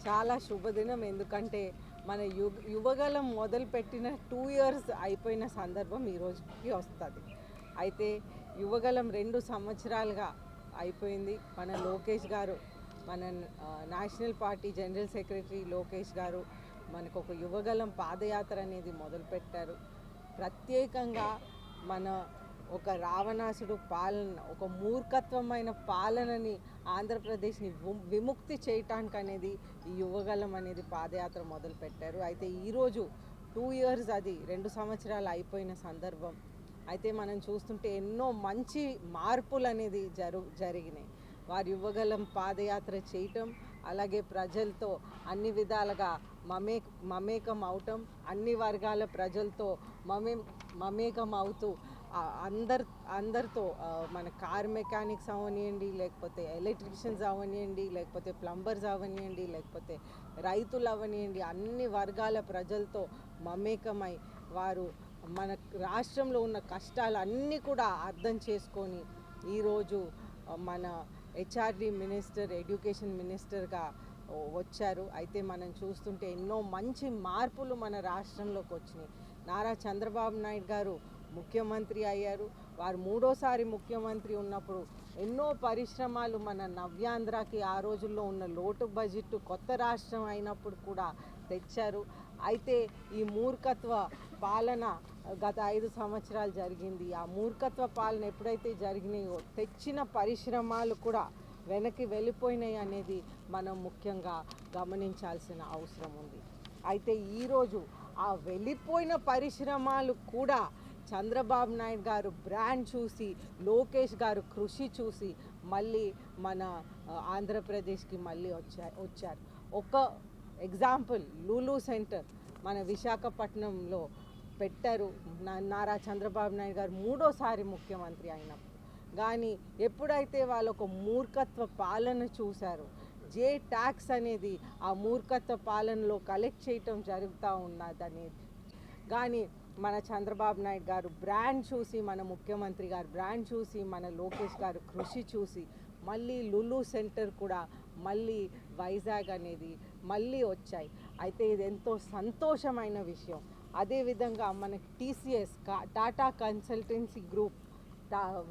చాలా శుభదినం. ఎందుకంటే మన యువగలం మొదలుపెట్టిన 2 ఇయర్స్ అయిపోయిన సందర్భం ఈ రోజుకి వస్తుంది. అయితే యువగలం 2 సంవత్సరాలుగా అయిపోయింది. మన లోకేష్ గారు, మన national party general secretary Lokesh గారు మనకు ఒక యువగలం పాదయాత్ర అనేది మొదలుపెట్టారు. ప్రత్యేకంగా మన ఒక రావణాసుడు పాలన, ఒక మూర్ఖత్వమైన పాలనని ఆంధ్రప్రదేశ్ని విముక్తి చేయటానికి అనేది ఈ యువగలం అనేది పాదయాత్ర మొదలుపెట్టారు. అయితే ఈరోజు 2 ఇయర్స్, అది 2 సంవత్సరాలు అయిపోయిన సందర్భం. అయితే మనం చూస్తుంటే ఎన్నో మంచి మార్పులు అనేది జరిగినాయి. వారి యువగలం పాదయాత్ర చేయటం, అలాగే ప్రజలతో అన్ని విధాలుగా మమేకం అవటం, అన్ని వర్గాల ప్రజలతో మమేకం అవుతూ అందరితో మన కార్ మెకానిక్స్ అవనివ్వండి, లేకపోతే ఎలక్ట్రీషియన్స్ అవనివ్వండి, లేకపోతే ప్లంబర్స్ అవనివ్వండి, లేకపోతే రైతులు అవనివ్వండి, అన్ని వర్గాల ప్రజలతో మమేకమై వారు మన రాష్ట్రంలో ఉన్న కష్టాలన్నీ కూడా అర్థం చేసుకొని ఈరోజు మన హెచ్ఆర్డి మినిస్టర్, ఎడ్యుకేషన్ మినిస్టర్గా వచ్చారు. అయితే మనం చూస్తుంటే ఎన్నో మంచి మార్పులు మన రాష్ట్రంలోకి వచ్చినాయి. నారా చంద్రబాబు నాయుడు గారు ముఖ్యమంత్రి అయ్యారు. వారు 3వ ముఖ్యమంత్రి ఉన్నప్పుడు ఎన్నో పరిశ్రమలు మన నవ్యాంధ్రకి, ఆ రోజుల్లో ఉన్న లోటు బడ్జెట్ కొత్త రాష్ట్రం అయినప్పుడు కూడా తెచ్చారు. అయితే ఈ మూర్ఖత్వ పాలన గత 5 సంవత్సరాలు జరిగింది. ఆ మూర్ఖత్వ పాలన ఎప్పుడైతే జరిగినాయో తెచ్చిన పరిశ్రమలు కూడా వెనక్కి వెళ్ళిపోయినాయి అనేది మనం ముఖ్యంగా గమనించాల్సిన అవసరం ఉంది. అయితే ఈరోజు ఆ వెళ్ళిపోయిన పరిశ్రమలు కూడా చంద్రబాబు నాయుడు గారు బ్రాండ్ చూసి, లోకేష్ గారు కృషి చూసి మళ్ళీ మన ఆంధ్రప్రదేశ్కి మళ్ళీ వచ్చారు. ఒక ఎగ్జాంపుల్, లూలు సెంటర్ మన విశాఖపట్నంలో పెట్టారు నారా చంద్రబాబు నాయుడు గారు 3వ ముఖ్యమంత్రి అయినప్పుడు. కానీ ఎప్పుడైతే వాళ్ళు ఒక మూర్ఖత్వ పాలన చూశారో, జే ట్యాక్స్ అనేది ఆ మూర్ఖత్వ పాలనలో కలెక్ట్ చేయటం జరుగుతూ ఉన్నదనేది కానీ మన చంద్రబాబు నాయుడు గారు బ్రాండ్ చూసి, మన ముఖ్యమంత్రి గారు బ్రాండ్ చూసి, మన లోకేష్ గారు కృషి చూసి మళ్ళీ లులు సెంటర్ కూడా మళ్ళీ వైజాగ్ అనేది మళ్ళీ వచ్చాయి. అయితే ఇది ఎంతో సంతోషమైన విషయం. అదేవిధంగా మనకి టీసీఎస్, టాటా కన్సల్టెన్సీ గ్రూప్,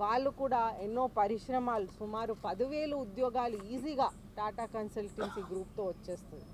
వాళ్ళు కూడా ఎన్నో పరిశ్రమలు, సుమారు 10,000 ఉద్యోగాలు ఈజీగా టాటా కన్సల్టెన్సీ గ్రూప్తో వచ్చేస్తుంది.